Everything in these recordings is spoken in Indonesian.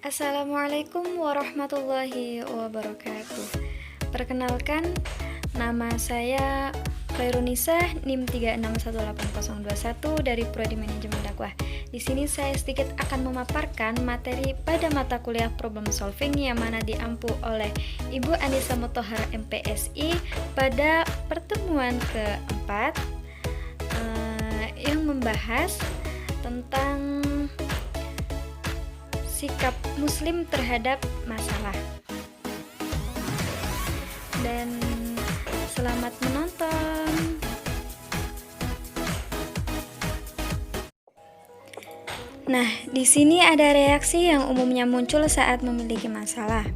Assalamualaikum warahmatullahi wabarakatuh. Perkenalkan, nama saya Khairunisa, NIM 36180121 dari Prodi Manajemen Dakwah. Di sini saya sedikit akan memaparkan materi pada mata kuliah Problem Solving yang mana diampu oleh Ibu Anissa Mutahhara MPSI pada pertemuan keempat yang membahas tentang sikap muslim terhadap masalah. Dan selamat menonton. Nah, di sini ada reaksi yang umumnya muncul saat memiliki masalah.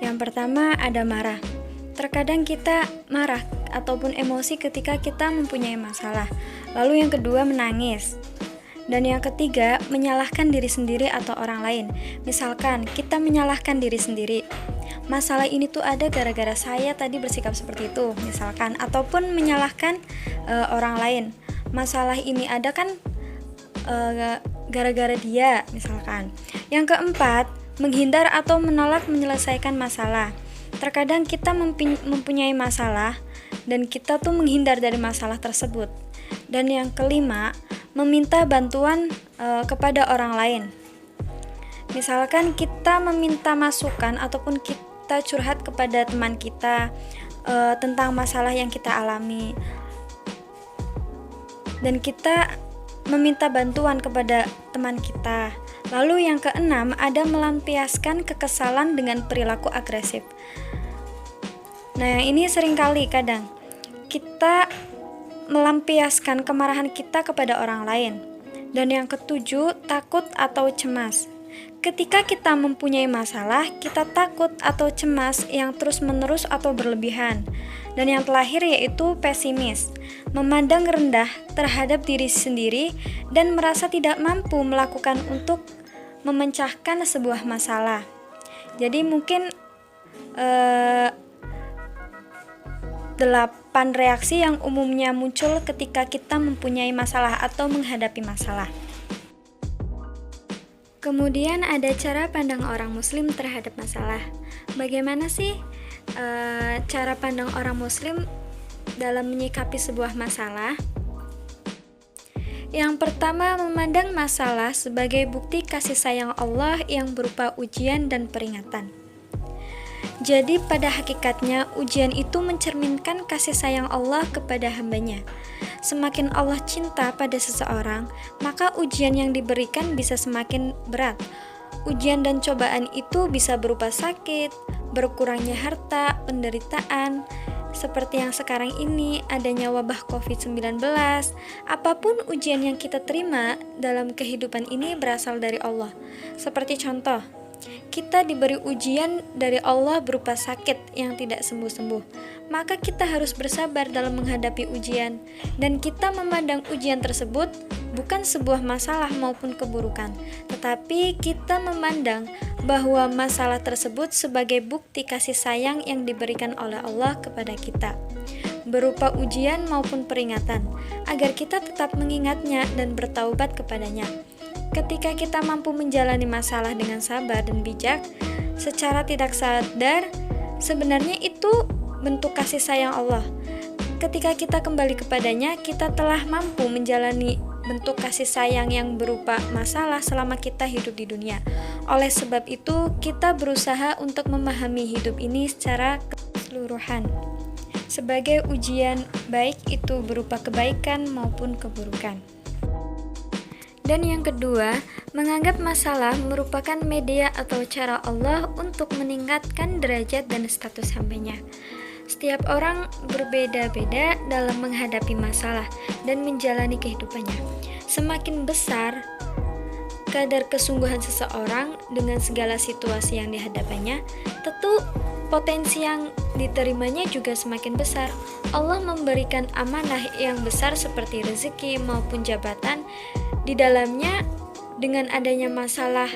Yang pertama ada marah. Terkadang kita marah ataupun emosi ketika kita mempunyai masalah. Lalu yang kedua menangis. Dan yang ketiga, menyalahkan diri sendiri atau orang lain. Misalkan, kita menyalahkan diri sendiri. Masalah ini tuh ada gara-gara saya tadi bersikap seperti itu, misalkan. Ataupun menyalahkan orang lain. Masalah ini ada kan gara-gara dia, misalkan. Yang keempat, menghindar atau menolak menyelesaikan masalah. Terkadang kita mempunyai masalah dan kita tuh menghindar dari masalah tersebut. Dan yang kelima, meminta bantuan kepada orang lain. Misalkan kita meminta masukan ataupun kita curhat kepada teman kita tentang masalah yang kita alami. Dan kita meminta bantuan kepada teman kita. Lalu yang keenam, ada melampiaskan kekesalan dengan perilaku agresif. Nah, ini seringkali kadang kita melampiaskan kemarahan kita kepada orang lain. Dan yang ketujuh, takut atau cemas. Ketika kita mempunyai masalah, kita takut atau cemas yang terus-menerus atau berlebihan. Dan yang terakhir yaitu pesimis, memandang rendah terhadap diri sendiri dan merasa tidak mampu melakukan untuk memecahkan sebuah masalah. Jadi mungkin 8 reaksi yang umumnya muncul ketika kita mempunyai masalah atau menghadapi masalah. Kemudian ada cara pandang orang muslim terhadap masalah. Bagaimana sih cara pandang orang muslim dalam menyikapi sebuah masalah? Yang pertama, memandang masalah sebagai bukti kasih sayang Allah yang berupa ujian dan peringatan. Jadi pada hakikatnya ujian itu mencerminkan kasih sayang Allah kepada hambanya. Semakin Allah cinta pada seseorang, maka ujian yang diberikan bisa semakin berat. Ujian dan cobaan itu bisa berupa sakit, berkurangnya harta, penderitaan, seperti yang sekarang ini adanya wabah COVID-19. Apapun ujian yang kita terima dalam kehidupan ini berasal dari Allah. Seperti contoh, kita diberi ujian dari Allah berupa sakit yang tidak sembuh-sembuh. Maka kita harus bersabar dalam menghadapi ujian. Dan kita memandang ujian tersebut bukan sebuah masalah maupun keburukan, tetapi kita memandang bahwa masalah tersebut sebagai bukti kasih sayang yang diberikan oleh Allah kepada kita, berupa ujian maupun peringatan, agar kita tetap mengingatnya dan bertaubat kepadanya. Ketika kita mampu menjalani masalah dengan sabar dan bijak, secara tidak sadar, sebenarnya itu bentuk kasih sayang Allah. Ketika kita kembali kepadanya, kita telah mampu menjalani bentuk kasih sayang yang berupa masalah selama kita hidup di dunia. Oleh sebab itu, kita berusaha untuk memahami hidup ini secara keseluruhan, sebagai ujian baik itu berupa kebaikan maupun keburukan. Dan yang kedua, menganggap masalah merupakan media atau cara Allah untuk meningkatkan derajat dan status hambanya. Setiap orang berbeda-beda dalam menghadapi masalah dan menjalani kehidupannya. Semakin besar kadar kesungguhan seseorang dengan segala situasi yang dihadapannya, tentu potensi yang diterimanya juga semakin besar. Allah memberikan amanah yang besar seperti rezeki maupun jabatan. Di dalamnya, dengan adanya masalah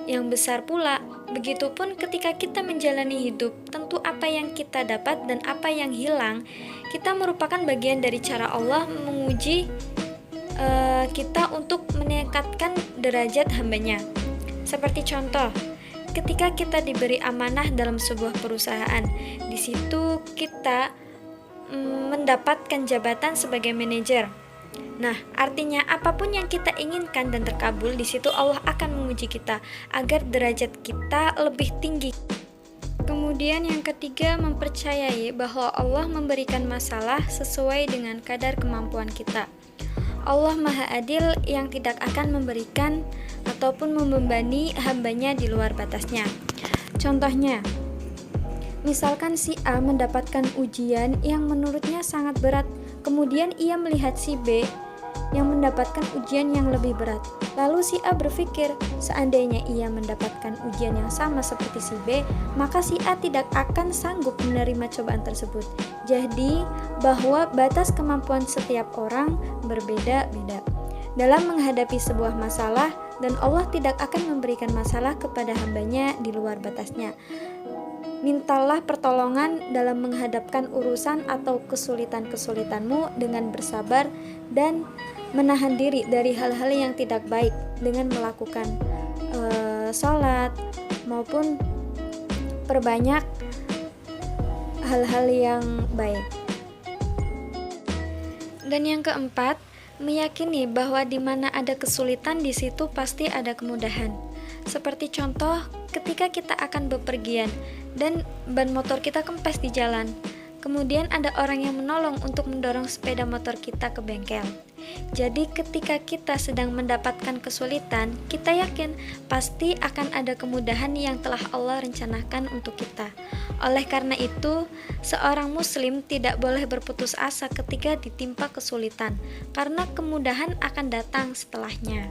yang besar pula, begitupun ketika kita menjalani hidup, tentu apa yang kita dapat dan apa yang hilang, kita merupakan bagian dari cara Allah menguji kita untuk meningkatkan derajat hambanya. Seperti contoh, ketika kita diberi amanah dalam sebuah perusahaan. Di situ kita mendapatkan jabatan sebagai manajer. Nah, artinya apapun yang kita inginkan dan terkabul, di situ Allah akan menguji kita agar derajat kita lebih tinggi. Kemudian yang ketiga, mempercayai bahwa Allah memberikan masalah sesuai dengan kadar kemampuan kita. Allah Maha Adil yang tidak akan memberikan ataupun membebani hambanya di luar batasnya. Contohnya, misalkan si A mendapatkan ujian yang menurutnya sangat berat, kemudian ia melihat si B yang mendapatkan ujian yang lebih berat. Lalu si A berpikir, seandainya ia mendapatkan ujian yang sama seperti si B, maka si A tidak akan sanggup menerima cobaan tersebut. Jadi, bahwa batas kemampuan setiap orang berbeda-beda dalam menghadapi sebuah masalah, dan Allah tidak akan memberikan masalah kepada hambanya di luar batasnya. Mintalah pertolongan dalam menghadapkan urusan atau kesulitan-kesulitanmu dengan bersabar dan menahan diri dari hal-hal yang tidak baik dengan melakukan sholat maupun perbanyak hal-hal yang baik. Dan yang keempat, meyakini bahwa di mana ada kesulitan, di situ pasti ada kemudahan. Seperti contoh, ketika kita akan bepergian dan ban motor kita kempes di jalan, kemudian ada orang yang menolong untuk mendorong sepeda motor kita ke bengkel. Jadi ketika kita sedang mendapatkan kesulitan, kita yakin pasti akan ada kemudahan yang telah Allah rencanakan untuk kita. Oleh karena itu, seorang muslim tidak boleh berputus asa ketika ditimpa kesulitan, karena kemudahan akan datang setelahnya.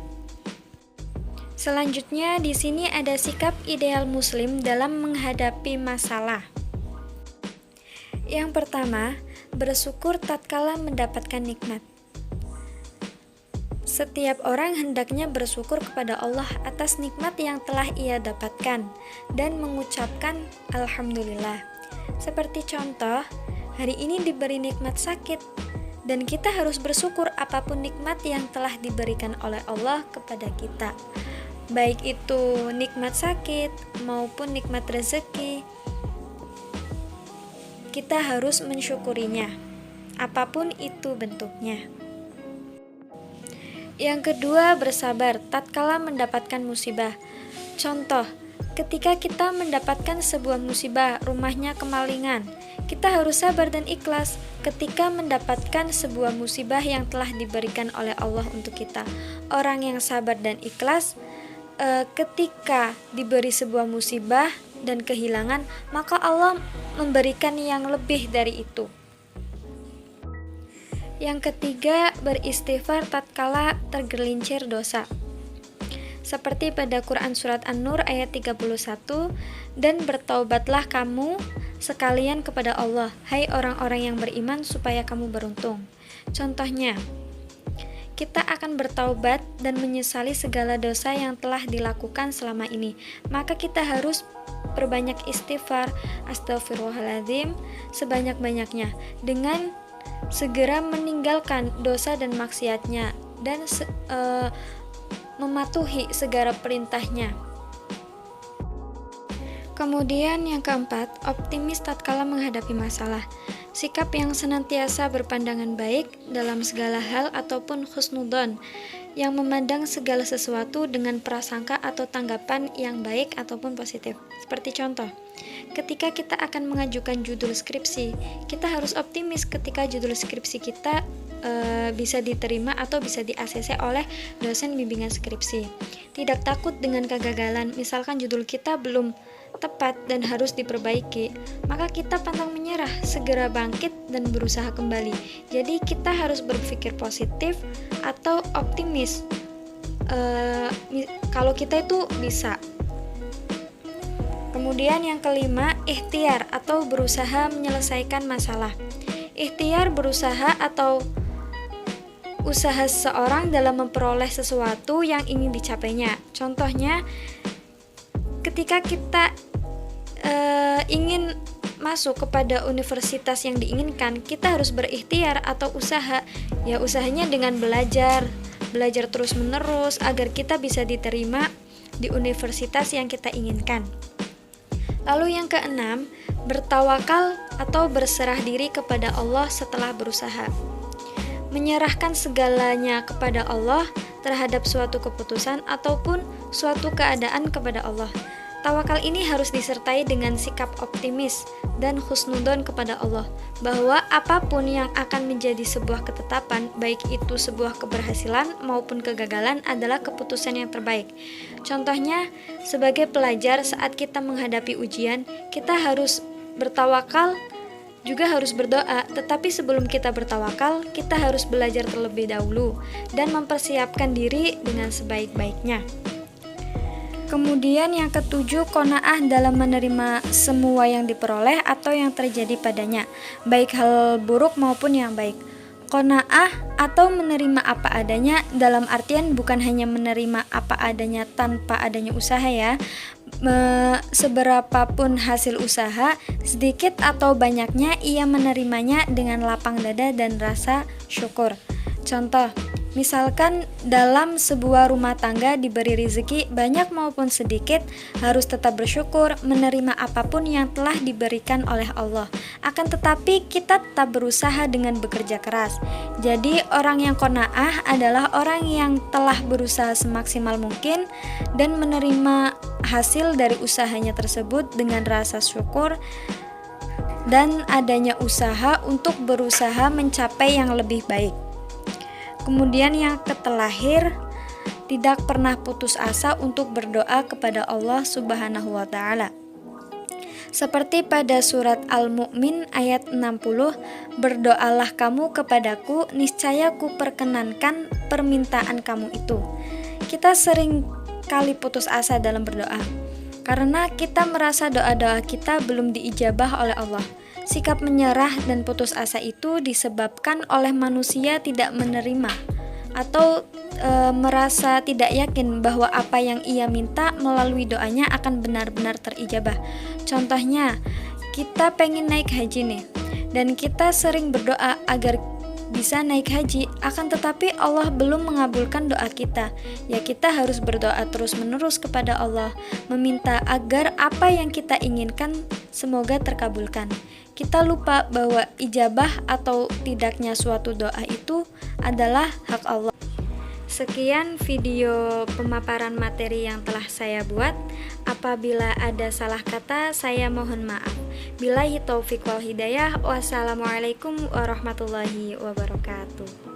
Selanjutnya, di sini ada sikap ideal muslim dalam menghadapi masalah. Yang pertama, bersyukur tatkala mendapatkan nikmat. Setiap orang hendaknya bersyukur kepada Allah atas nikmat yang telah ia dapatkan dan mengucapkan Alhamdulillah. Seperti contoh, hari ini diberi nikmat sakit, dan kita harus bersyukur apapun nikmat yang telah diberikan oleh Allah kepada kita. Baik itu nikmat sakit maupun nikmat rezeki, kita harus mensyukurinya, apapun itu bentuknya. Yang kedua, bersabar tatkala mendapatkan musibah. Contoh, ketika kita mendapatkan sebuah musibah, rumahnya kemalingan, kita harus sabar dan ikhlas ketika mendapatkan sebuah musibah yang telah diberikan oleh Allah untuk kita. Orang yang sabar dan ikhlas ketika diberi sebuah musibah dan kehilangan, maka Allah memberikan yang lebih dari itu. Yang ketiga, beristighfar tatkala tergelincir dosa. Seperti pada Quran Surat An-Nur ayat 31, dan bertaubatlah kamu sekalian kepada Allah, hai orang-orang yang beriman, supaya kamu beruntung. Contohnya, kita akan bertaubat dan menyesali segala dosa yang telah dilakukan selama ini. Maka kita harus perbanyak istighfar, astagfirullahaladzim, sebanyak-banyaknya, dengan segera meninggalkan dosa dan maksiatnya, dan mematuhi segala perintahnya. Kemudian yang keempat, optimis tatkala menghadapi masalah. Sikap yang senantiasa berpandangan baik dalam segala hal ataupun husnudon, yang memandang segala sesuatu dengan prasangka atau tanggapan yang baik ataupun positif. Seperti contoh, ketika kita akan mengajukan judul skripsi, kita harus optimis ketika judul skripsi kita bisa diterima atau bisa di-ACC oleh dosen bimbingan skripsi. Tidak takut dengan kegagalan, misalkan judul kita belum tepat dan harus diperbaiki, maka kita pantang menyerah, segera bangkit dan berusaha kembali. Jadi kita harus berpikir positif atau optimis kalau kita itu bisa. Kemudian yang kelima, ikhtiar atau berusaha menyelesaikan masalah. Ikhtiar berusaha atau usaha seseorang dalam memperoleh sesuatu yang ingin dicapainya. Contohnya, ketika kita ingin masuk kepada universitas yang diinginkan, kita harus berikhtiar atau usaha. Ya, usahanya dengan belajar terus-menerus agar kita bisa diterima di universitas yang kita inginkan. Lalu yang keenam, bertawakal atau berserah diri kepada Allah setelah berusaha. Menyerahkan segalanya kepada Allah terhadap suatu keputusan ataupun suatu keadaan kepada Allah. Tawakal ini harus disertai dengan sikap optimis dan husnudon kepada Allah, bahwa apapun yang akan menjadi sebuah ketetapan, baik itu sebuah keberhasilan maupun kegagalan, adalah keputusan yang terbaik. Contohnya, sebagai pelajar saat kita menghadapi ujian, kita harus bertawakal, juga harus berdoa, tetapi sebelum kita bertawakal, kita harus belajar terlebih dahulu dan mempersiapkan diri dengan sebaik-baiknya. Kemudian yang ketujuh, qanaah dalam menerima semua yang diperoleh atau yang terjadi padanya, baik hal buruk maupun yang baik. Qanaah atau menerima apa adanya dalam artian bukan hanya menerima apa adanya tanpa adanya usaha ya. Seberapapun hasil usaha, sedikit atau banyaknya ia menerimanya dengan lapang dada dan rasa syukur. Contoh, misalkan dalam sebuah rumah tangga diberi rezeki banyak maupun sedikit, harus tetap bersyukur menerima apapun yang telah diberikan oleh Allah. Akan tetapi kita tetap berusaha dengan bekerja keras. Jadi orang yang qanaah adalah orang yang telah berusaha semaksimal mungkin dan menerima hasil dari usahanya tersebut dengan rasa syukur dan adanya usaha untuk berusaha mencapai yang lebih baik. Kemudian yang ketelahir, tidak pernah putus asa untuk berdoa kepada Allah Subhanahu wa Ta'ala. Seperti pada surat Al-Mu'min ayat 60, berdoalah kamu kepadaku, niscaya ku perkenankan permintaan kamu itu. Kita sering kali putus asa dalam berdoa, karena kita merasa doa-doa kita belum diijabah oleh Allah. Sikap menyerah dan putus asa itu disebabkan oleh manusia tidak menerima atau merasa tidak yakin bahwa apa yang ia minta melalui doanya akan benar-benar terijabah. Contohnya, kita pengen naik haji nih, dan kita sering berdoa agar bisa naik haji, akan tetapi Allah belum mengabulkan doa kita. Ya, kita harus berdoa terus-menerus kepada Allah, meminta agar apa yang kita inginkan semoga terkabulkan. Kita lupa bahwa ijabah atau tidaknya suatu doa itu adalah hak Allah. Sekian video pemaparan materi yang telah saya buat. Apabila ada salah kata, saya mohon maaf. Billahi taufiq wal hidayah. Wassalamualaikum warahmatullahi wabarakatuh.